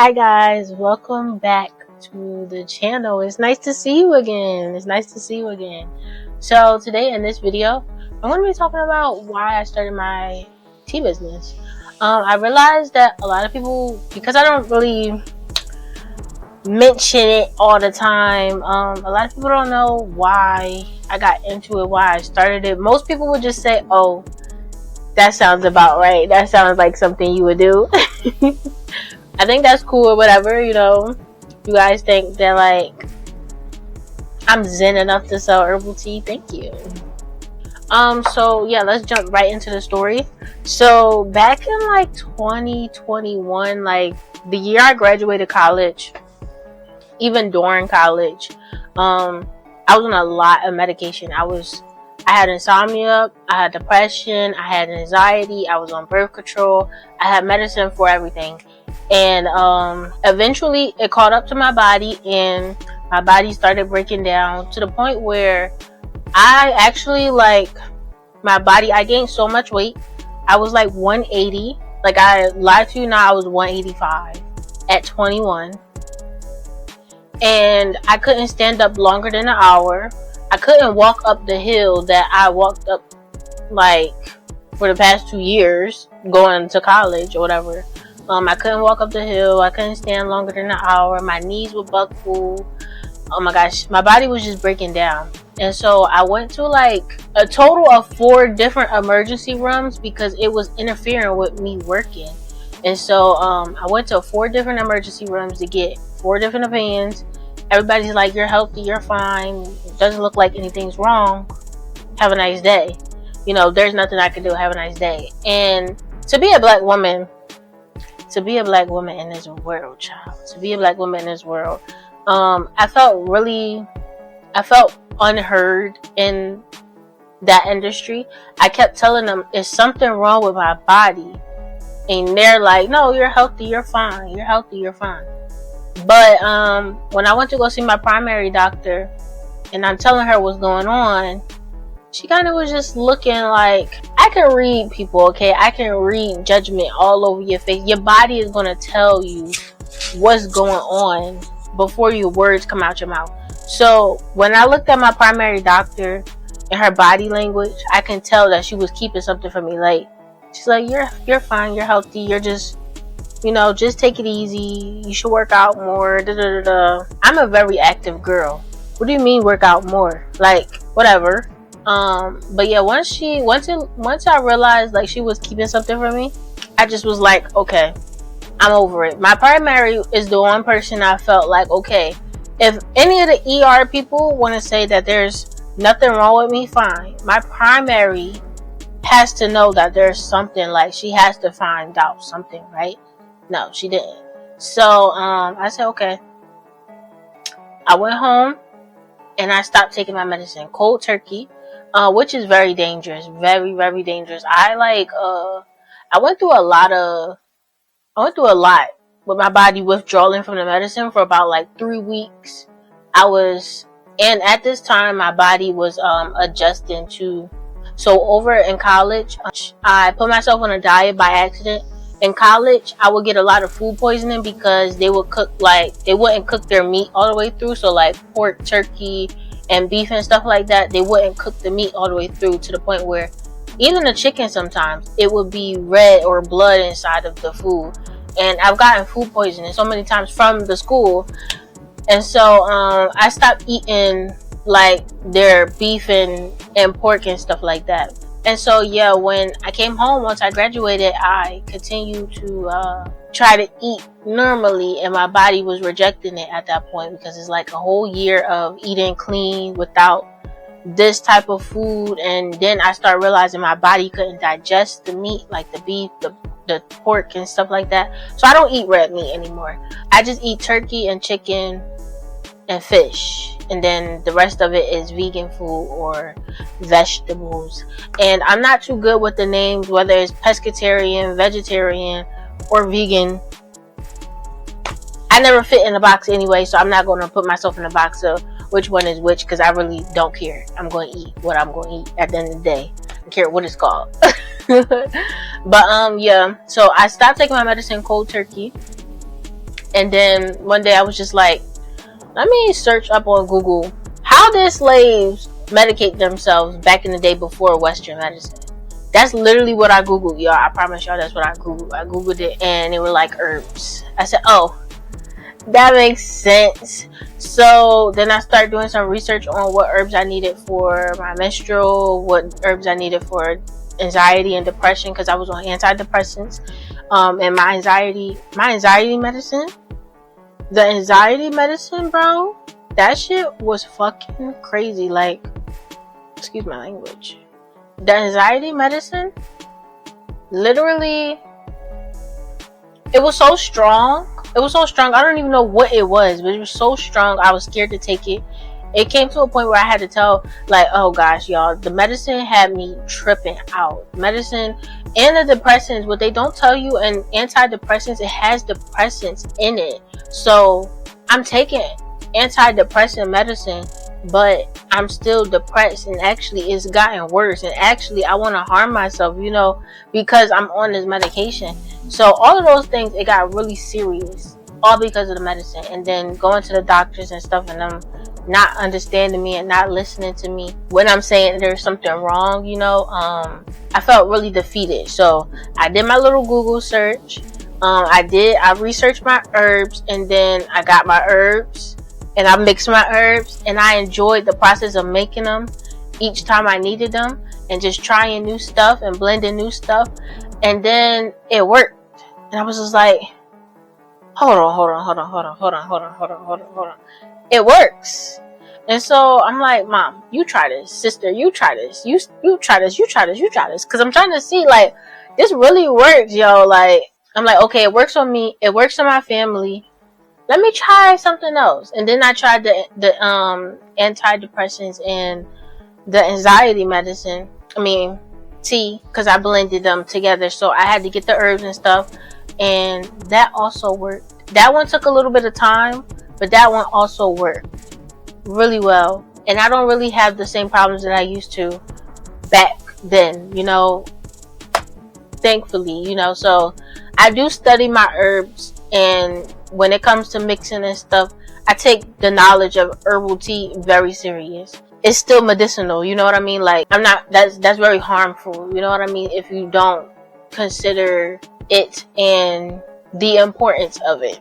Hi guys, welcome back to the channel. It's nice to see you again. So today in this video, I'm going to be talking about why I started my tea business. I realized that a lot of people, because I don't really mention it all the time, a lot of people don't know why I got into it, why I started it. Most people would just say, oh, that sounds about right. That sounds like something you would do. I think that's cool or whatever, you know. You guys think that like I'm zen enough to sell herbal tea? Thank you. So yeah, let's jump right into the story. So back in like 2021, like the year I graduated college, even during college, I was on a lot of medication. I had insomnia, I had depression, I had anxiety, I was on birth control, I had medicine for everything. And eventually it caught up to my body, and my body started breaking down to the point where I actually I gained so much weight. I was like 180. Like, I lied to you not, I was 185 at 21. And I couldn't stand up longer than an hour. I couldn't walk up the hill that I walked up like for the past 2 years going to college or whatever. I couldn't walk up the hill. I couldn't stand longer than an hour. My knees would buckle. Oh my gosh, my body was just breaking down. And so I went to like a total of 4 different emergency rooms because it was interfering with me working. And so I went to 4 different emergency rooms to get 4 different opinions. Everybody's like, you're healthy, you're fine, it doesn't look like anything's wrong, have a nice day. You know, there's nothing I can do, have a nice day. And to be a black woman in this world, child, I felt unheard in that industry. I kept telling them, is something wrong with my body? And they're like, no, you're healthy, you're fine, But when I went to go see my primary doctor and I'm telling her what's going on, she kind of was just looking like, I can read people, okay? I can read judgment all over your face. Your body is going to tell you what's going on before your words come out your mouth. So when I looked at my primary doctor and her body language, I can tell that she was keeping something from me. Like, she's like, you're fine, you're healthy, you're just, you know, just take it easy. You should work out more. I'm a very active girl. What do you mean work out more? Like, whatever. But yeah, once I realized like she was keeping something from me, I just was like, okay, I'm over it. My primary is the one person I felt like, okay, if any of the ER people want to say that there's nothing wrong with me, fine. My primary has to know that there's something, like she has to find out something, right? No, she didn't. So I said, okay. I went home and I stopped taking my medicine cold turkey, which is very dangerous, very, very dangerous. I went through a lot with my body withdrawing from the medicine for about like 3 weeks. And at this time my body was adjusting to. So over in college, I put myself on a diet by accident. In college, I would get a lot of food poisoning because they wouldn't cook their meat all the way through. So like pork, turkey, and beef and stuff like that, they wouldn't cook the meat all the way through, to the point where even the chicken, sometimes it would be red or blood inside of the food. And I've gotten food poisoning so many times from the school. And so I stopped eating like their beef and pork and stuff like that. And so yeah, when I came home once I graduated, I continued to try to eat normally, and my body was rejecting it at that point because it's like a whole year of eating clean without this type of food. And then I started realizing my body couldn't digest the meat, like the beef, the pork and stuff like that. So I don't eat red meat anymore. I just eat turkey and chicken and fish, and then the rest of it is vegan food or vegetables. And I'm not too good with the names, whether it's pescatarian, vegetarian, or vegan. I never fit in a box anyway, so I'm not going to put myself in a box of which one is which, because I really don't care. I'm going to eat what I'm going to eat at the end of the day. I don't care what it's called. But yeah, so I stopped taking my medicine cold turkey. And then one day I was just like, let me search up on Google, how did slaves medicate themselves back in the day before Western medicine? That's literally what I Googled, y'all. I promise y'all that's what I Googled. I Googled it and it were like herbs. I said, oh, that makes sense. So then I started doing some research on what herbs I needed for my menstrual, what herbs I needed for anxiety and depression, because I was on antidepressants. And my anxiety medicine, the anxiety medicine, bro, that shit was fucking crazy. Like, excuse my language. The anxiety medicine, literally, it was so strong. It was so strong. I don't even know what it was, but it was so strong. I was scared to take it. It came to a point where I had to tell, like, oh gosh, y'all, the medicine had me tripping out. Medicine and the depressants, what they don't tell you in antidepressants, it has depressants in it. So I'm taking antidepressant medicine, but I'm still depressed, and actually it's gotten worse, and actually I want to harm myself, because I'm on this medication. So all of those things, it got really serious, all because of the medicine. And then going to the doctors and stuff, and them not understanding me and not listening to me when I'm saying there's something wrong, I felt really defeated. So I did my little Google search. I researched my herbs, and then I got my herbs and I mixed my herbs, and I enjoyed the process of making them each time I needed them, and just trying new stuff and blending new stuff. And then it worked. And I was just like, hold on. It works. And so I'm like, Mom, you try this. Sister, you try this. You try this. Because I'm trying to see, like, this really works, yo. Like, I'm like, okay, it works on me. It works on my family. Let me try something else. And then I tried the antidepressants and the anxiety medicine. Tea, because I blended them together. So I had to get the herbs and stuff. And that also worked. That one took a little bit of time, but that one also worked really well. And I don't really have the same problems that I used to back then, thankfully, So I do study my herbs, and when it comes to mixing and stuff, I take the knowledge of herbal tea very serious. It's still medicinal, you know what I mean? Like, that's very harmful, you know what I mean? If you don't consider it and the importance of it.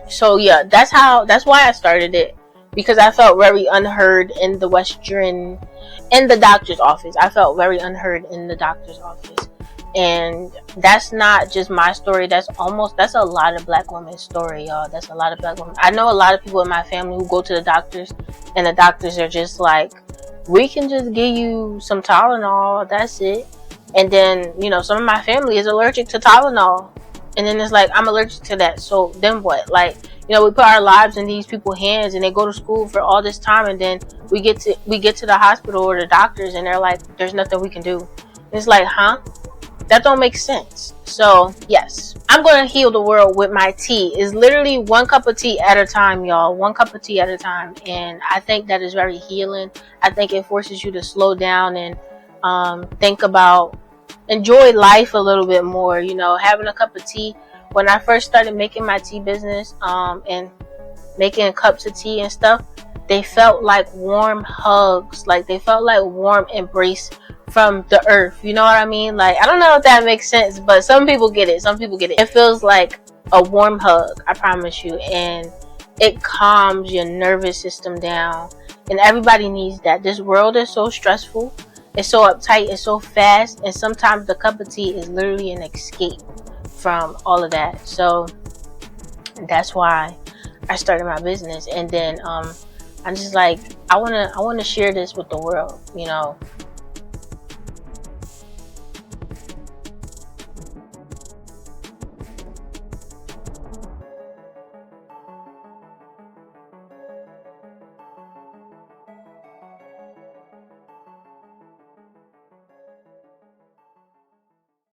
So yeah, that's why I started it, because I felt very unheard in the doctor's office. I felt very unheard in the doctor's office. And that's not just my story. That's a lot of black women's story, y'all. That's a lot of black women. I know a lot of people in my family who go to the doctors, and the doctors are just like, we can just give you some Tylenol, that's it. And then, some of my family is allergic to Tylenol. And then it's like, I'm allergic to that. So then what? Like, we put our lives in these people's hands, and they go to school for all this time, and then we get to the hospital or the doctors, and they're like, there's nothing we can do. And it's like, huh? That don't make sense. So yes, I'm going to heal the world with my tea. It's literally 1 cup of tea at a time, y'all. 1 cup of tea at a time. And I think that is very healing. I think it forces you to slow down and enjoy life a little bit more. Having a cup of tea. When I first started making my tea business, and making cups of tea and stuff, they felt like warm hugs. Like, they felt like warm embrace from the earth. You know what I mean? Like, I don't know if that makes sense, but some people get it. It feels like a warm hug, I promise you. And it calms your nervous system down. And everybody needs that. This world is so stressful. It's so uptight. It's so fast. And sometimes the cup of tea is literally an escape from all of that. So that's why I started my business. And then I'm just like, I want to share this with the world.